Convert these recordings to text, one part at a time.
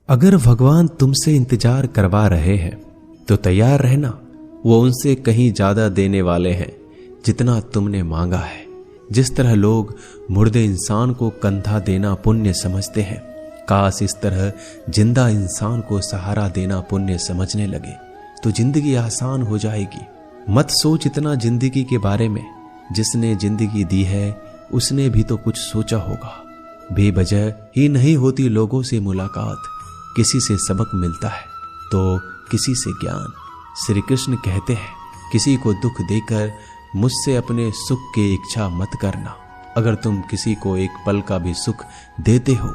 अगर भगवान तुमसे इंतजार करवा रहे हैं तो तैयार रहना, वो उनसे कहीं ज्यादा देने वाले हैं जितना तुमने मांगा है। जिस तरह लोग मुर्दे इंसान को कंधा देना पुण्य समझते हैं, काश इस तरह जिंदा इंसान को सहारा देना पुण्य समझने लगे तो जिंदगी आसान हो जाएगी। मत सोच इतना जिंदगी के बारे में, जिसने जिंदगी दी है उसने भी तो कुछ सोचा होगा। बेवजह ही नहीं होती लोगों से मुलाकात, किसी से सबक मिलता है तो किसी से ज्ञान। श्री कृष्ण कहते हैं, किसी को दुख देकर मुझसे अपने सुख की इच्छा मत करना। अगर तुम किसी को एक पल का भी सुख देते हो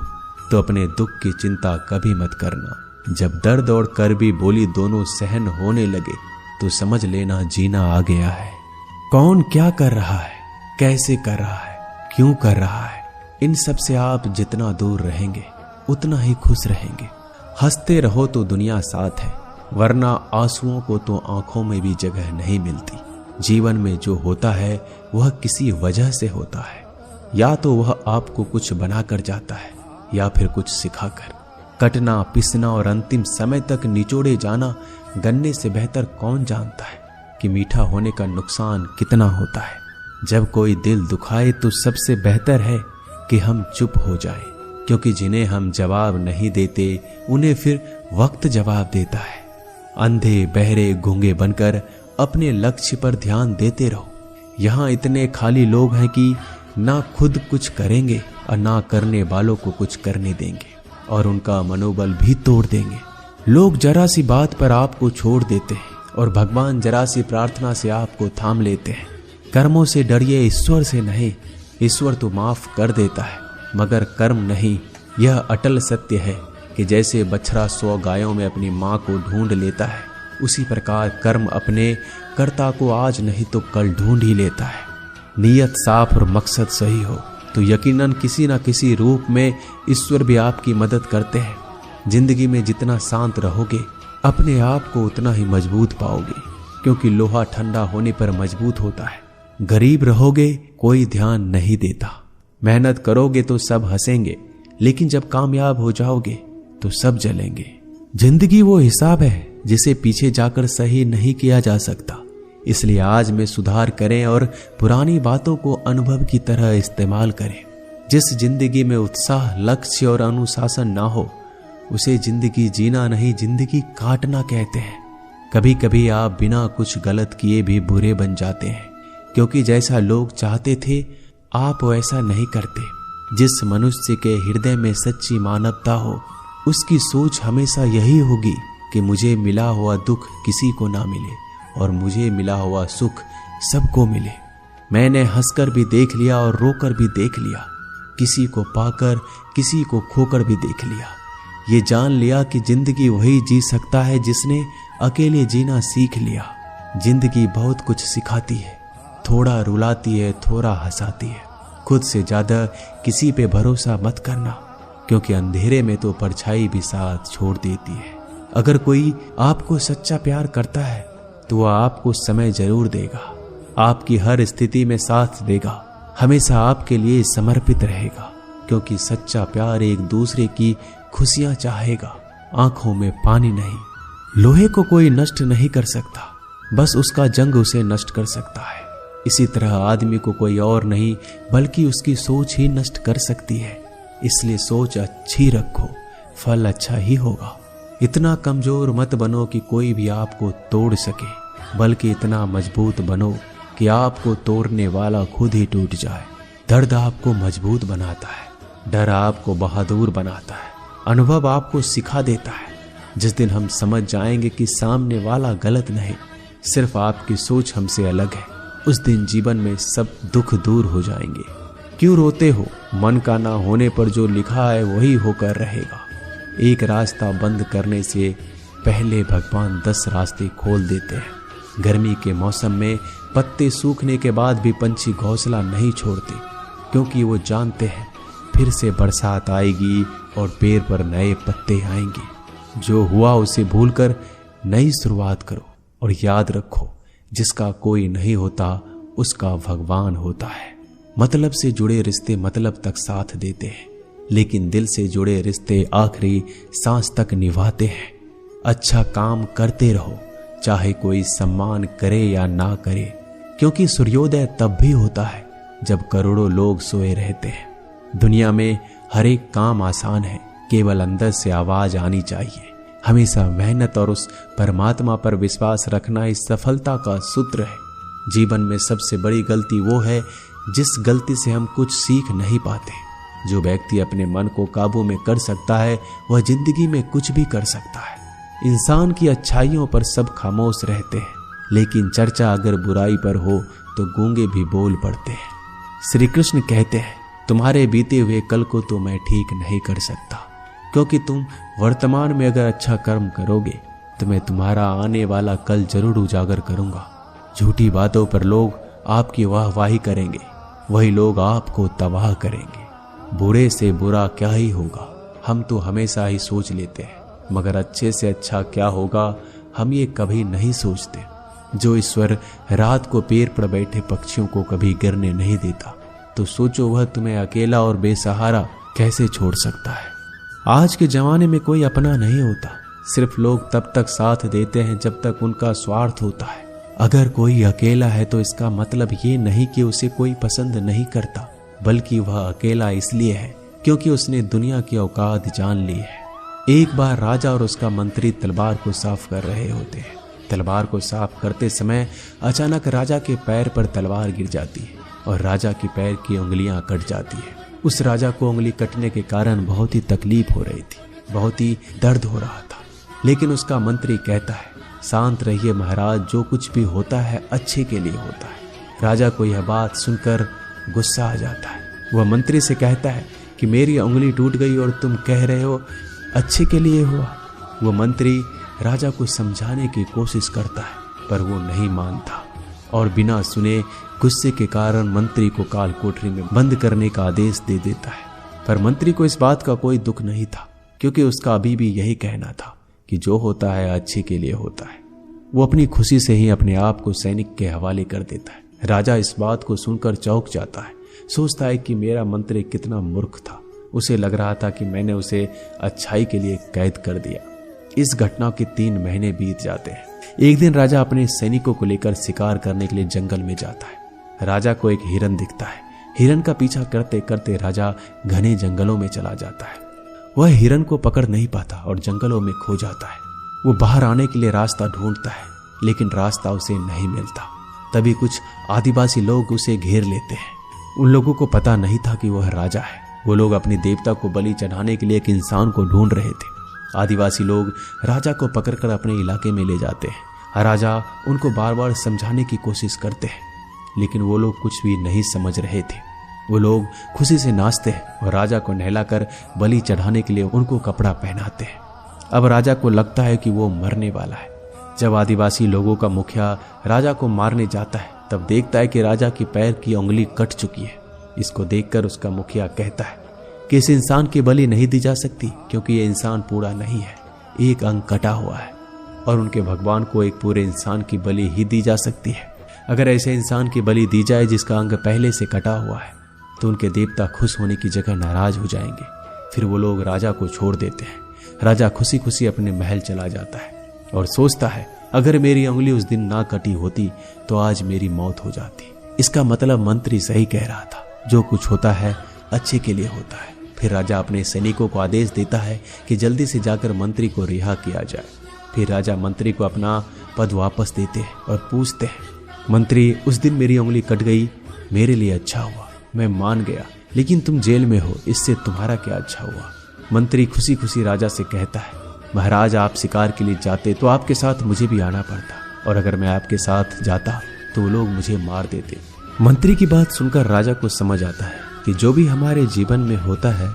तो अपने दुख की चिंता कभी मत करना। जब दर्द और करबी बोली दोनों सहन होने लगे तो समझ लेना जीना आ गया है। कौन क्या कर रहा है, कैसे कर रहा है, क्यों कर रहा है, इन सब से आप जितना दूर रहेंगे उतना ही खुश रहेंगे। हंसते रहो तो दुनिया साथ है, वरना आंसुओं को तो आंखों में भी जगह नहीं मिलती। जीवन में जो होता है वह किसी वजह से होता है, या तो वह आपको कुछ बनाकर जाता है या फिर कुछ सिखाकर। कटना, पिसना और अंतिम समय तक निचोड़े जाना गन्ने से बेहतर कौन जानता है कि मीठा होने का नुकसान कितना होता है। जब कोई दिल दुखाए तो सबसे बेहतर है कि हम चुप हो जाएं, क्योंकि जिन्हें हम जवाब नहीं देते उन्हें फिर वक्त जवाब देता है। अंधे बहरे गूंगे बनकर अपने लक्ष्य पर ध्यान देते रहो। यहाँ इतने खाली लोग हैं कि ना खुद कुछ करेंगे और ना करने वालों को कुछ करने देंगे, और उनका मनोबल भी तोड़ देंगे। लोग जरा सी बात पर आपको छोड़ देते हैं और भगवान जरा सी प्रार्थना से आपको थाम लेते हैं। कर्मों से डरिए, ईश्वर से नहीं। ईश्वर तो माफ कर देता है मगर कर्म नहीं। यह अटल सत्य है कि जैसे बछड़ा 100 गायों में अपनी माँ को ढूंढ लेता है, उसी प्रकार कर्म अपने कर्ता को आज नहीं तो कल ढूंढ ही लेता है। नीयत साफ और मकसद सही हो तो यकीनन किसी न किसी रूप में ईश्वर भी आपकी मदद करते हैं। जिंदगी में जितना शांत रहोगे अपने आप को उतना ही मजबूत पाओगे, क्योंकि लोहा ठंडा होने पर मजबूत होता है। गरीब रहोगे कोई ध्यान नहीं देता, मेहनत करोगे तो सब हंसेंगे, लेकिन जब कामयाब हो जाओगे तो सब जलेंगे। जिंदगी वो हिसाब है जिसे पीछे जाकर सही नहीं किया जा सकता। इसलिए आज में सुधार करें और पुरानी बातों को अनुभव की तरह इस्तेमाल करें। जिस जिंदगी में उत्साह, लक्ष्य और अनुशासन ना हो उसे जिंदगी जीना नहीं, जिंदगी काटना कहते हैं। कभी कभी आप बिना कुछ गलत किए भी बुरे बन जाते हैं, क्योंकि जैसा लोग चाहते थे आप वैसा नहीं करते। जिस मनुष्य के हृदय में सच्ची मानवता हो उसकी सोच हमेशा यही होगी कि मुझे मिला हुआ दुख किसी को ना मिले और मुझे मिला हुआ सुख सबको मिले। मैंने हंसकर भी देख लिया और रोकर भी देख लिया, किसी को पाकर किसी को खोकर भी देख लिया। ये जान लिया कि जिंदगी वही जी सकता है जिसने अकेले जीना सीख लिया। जिंदगी बहुत कुछ सिखाती है, थोड़ा रुलाती है, थोड़ा हंसाती है। खुद से ज्यादा किसी पे भरोसा मत करना, क्योंकि अंधेरे में तो परछाई भी साथ छोड़ देती है। अगर कोई आपको सच्चा प्यार करता है तो वह आपको समय जरूर देगा, आपकी हर स्थिति में साथ देगा, हमेशा आपके लिए समर्पित रहेगा, क्योंकि सच्चा प्यार एक दूसरे की खुशियां चाहेगा, आंखों में पानी नहीं। लोहे को कोई नष्ट नहीं कर सकता, बस उसका जंग उसे नष्ट कर सकता है। इसी तरह आदमी को कोई और नहीं बल्कि उसकी सोच ही नष्ट कर सकती है। इसलिए सोच अच्छी रखो, फल अच्छा ही होगा। इतना कमजोर मत बनो कि कोई भी आपको तोड़ सके, बल्कि इतना मजबूत बनो कि आपको तोड़ने वाला खुद ही टूट जाए। दर्द आपको मजबूत बनाता है, डर आपको बहादुर बनाता है, अनुभव आपको सिखा देता है। जिस दिन हम समझ जाएंगे कि सामने वाला गलत नहीं, सिर्फ आपकी सोच हमसे अलग है, उस दिन जीवन में सब दुख दूर हो जाएंगे। क्यों रोते हो? मन का ना होने पर जो लिखा है वही होकर रहेगा। एक रास्ता बंद करने से पहले भगवान 10 रास्ते खोल देते हैं। गर्मी के मौसम में पत्ते सूखने के बाद भी पंछी घोंसला नहीं छोड़ते, क्योंकि वो जानते हैं फिर से बरसात आएगी और पेड़ पर नए पत्ते आएंगे। जो हुआ उसे भूलकर नई शुरुआत करो और याद रखो, जिसका कोई नहीं होता उसका भगवान होता है। मतलब से जुड़े रिश्ते मतलब तक साथ देते हैं, लेकिन दिल से जुड़े रिश्ते आखिरी सांस तक निभाते हैं। अच्छा काम करते रहो, चाहे कोई सम्मान करे या ना करे, क्योंकि सूर्योदय तब भी होता है जब करोड़ों लोग सोए रहते हैं। दुनिया में हर एक काम आसान है, केवल अंदर से आवाज आनी चाहिए। हमेशा मेहनत और उस परमात्मा पर विश्वास रखना इस सफलता का सूत्र है। जीवन में सबसे बड़ी गलती वो है जिस गलती से हम कुछ सीख नहीं पाते। जो व्यक्ति अपने मन को काबू में कर सकता है वह जिंदगी में कुछ भी कर सकता है। इंसान की अच्छाइयों पर सब खामोश रहते हैं, लेकिन चर्चा अगर बुराई पर हो तो गूंगे भी बोल पड़ते हैं। श्री कृष्ण कहते हैं, तुम्हारे बीते हुए कल को तो मैं ठीक नहीं कर सकता, क्योंकि तुम वर्तमान में अगर अच्छा कर्म करोगे तो मैं तुम्हारा आने वाला कल जरूर उजागर करूंगा। झूठी बातों पर लोग आपकी वाहवाही करेंगे, वही लोग आपको तबाह करेंगे। बुरे से बुरा क्या ही होगा, हम तो हमेशा ही सोच लेते हैं, मगर अच्छे से अच्छा क्या होगा हम ये कभी नहीं सोचते। जो ईश्वर रात को पेड़ पर बैठे पक्षियों को कभी गिरने नहीं देता, तो सोचो वह तुम्हें अकेला और बेसहारा कैसे छोड़ सकता है। आज के जमाने में कोई अपना नहीं होता, सिर्फ लोग तब तक साथ देते हैं जब तक उनका स्वार्थ होता है। अगर कोई अकेला है तो इसका मतलब ये नहीं कि उसे कोई पसंद नहीं करता, बल्कि वह अकेला इसलिए है क्योंकि उसने दुनिया की औकात जान ली है। एक बार राजा और उसका मंत्री तलवार को साफ कर रहे होते हैं। तलवार को साफ करते समय अचानक राजा के पैर पर तलवार गिर जाती है और राजा के पैर की उंगलियां कट जाती है। उस राजा को उंगली कटने के कारण बहुत ही तकलीफ हो रही थी, बहुत ही दर्द हो रहा था। लेकिन उसका मंत्री कहता है, शांत रहिए महाराज, जो कुछ भी होता है अच्छे के लिए होता है। राजा को यह बात सुनकर गुस्सा आ जाता है। वह मंत्री से कहता है कि मेरी उंगली टूट गई और तुम कह रहे हो अच्छे के लिए हुआ। वह मंत्री राजा को समझाने की कोशिश करता है, पर वो नहीं मानता और बिना सुने गुस्से के कारण मंत्री को काल कोठरी में बंद करने का आदेश दे देता है। पर मंत्री को इस बात का कोई दुख नहीं था, क्योंकि उसका अभी भी यही कहना था कि जो होता है अच्छे के लिए होता है। वो अपनी खुशी से ही अपने आप को सैनिक के हवाले कर देता है। राजा इस बात को सुनकर चौंक जाता है, सोचता है कि मेरा मंत्री कितना मूर्ख था। उसे लग रहा था कि मैंने उसे अच्छाई के लिए कैद कर दिया। इस घटना के 3 महीने बीत जाते हैं। एक दिन राजा अपने सैनिकों को लेकर शिकार करने के लिए जंगल में जाता है। राजा को एक हिरन दिखता है। हिरन का पीछा करते करते राजा घने जंगलों में चला जाता है। वह हिरन को पकड़ नहीं पाता और जंगलों में खो जाता है। वो बाहर आने के लिए रास्ता ढूंढता है, लेकिन रास्ता उसे नहीं मिलता। तभी कुछ आदिवासी लोग उसे घेर लेते हैं। उन लोगों को पता नहीं था कि वह राजा है। वो लोग अपने देवता को बलि चढ़ाने के लिए एक इंसान को ढूंढ रहे थे। आदिवासी लोग राजा को पकड़कर अपने इलाके में ले जाते हैं। राजा उनको बार बार समझाने की कोशिश करते हैं, लेकिन वो लोग कुछ भी नहीं समझ रहे थे। वो लोग खुशी से नाचते हैं और राजा को नहलाकर बलि चढ़ाने के लिए उनको कपड़ा पहनाते हैं। अब राजा को लगता है कि वो मरने वाला है। जब आदिवासी लोगों का मुखिया राजा को मारने जाता है, तब देखता है कि राजा की पैर की उंगली कट चुकी है। इसको देखकर उसका मुखिया कहता है कि इस इंसान की बलि नहीं दी जा सकती, क्योंकि ये इंसान पूरा नहीं है, एक अंग कटा हुआ है, और उनके भगवान को एक पूरे इंसान की बलि ही दी जा सकती है। अगर ऐसे इंसान की बलि दी जाए जिसका अंग पहले से कटा हुआ है, तो उनके देवता खुश होने की जगह नाराज हो जाएंगे। फिर वो लोग राजा को छोड़ देते हैं। राजा खुशी खुशी अपने महल चला जाता है और सोचता है, अगर मेरी उंगली उस दिन ना कटी होती तो आज मेरी मौत हो जाती। इसका मतलब मंत्री सही कह रहा था, जो कुछ होता है अच्छे के लिए होता है। फिर राजा अपने सैनिकों को आदेश देता है कि जल्दी से जाकर मंत्री को रिहा किया जाए। फिर राजा मंत्री को अपना पद वापस देते हैं और पूछते हैं, मंत्री, उस दिन मेरी उंगली कट गई, मेरे लिए अच्छा हुआ, मैं मान गया, लेकिन तुम जेल में हो, इससे तुम्हारा क्या अच्छा हुआ। मंत्री खुशी खुशी राजा से कहता है, महाराज, आप शिकार के लिए जाते तो आपके साथ मुझे भी आना पड़ता, और अगर मैं आपके साथ जाता तो वो लोग मुझे मार देते। मंत्री की बात सुनकर राजा को समझ आता है कि जो भी हमारे जीवन में होता है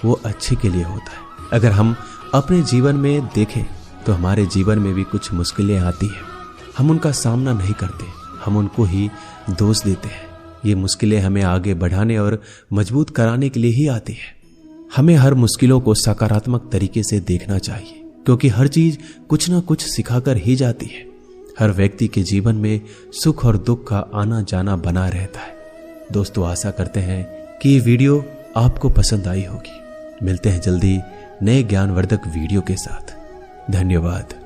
वो अच्छे के लिए होता है। अगर हम अपने जीवन में देखें तो हमारे जीवन में भी कुछ मुश्किलें आती हैं, हम उनका सामना नहीं करते, हम उनको ही दोष देते हैं। ये मुश्किलें हमें आगे बढ़ाने और मजबूत कराने के लिए ही आती हैं। हमें हर मुश्किलों को सकारात्मक तरीके से देखना चाहिए, क्योंकि हर चीज कुछ ना कुछ सिखाकर ही जाती है। हर व्यक्ति के जीवन में सुख और दुख का आना जाना बना रहता है। दोस्तों, आशा करते हैं कि ये वीडियो आपको पसंद आई होगी। मिलते हैं जल्दी नए ज्ञानवर्धक वीडियो के साथ। धन्यवाद।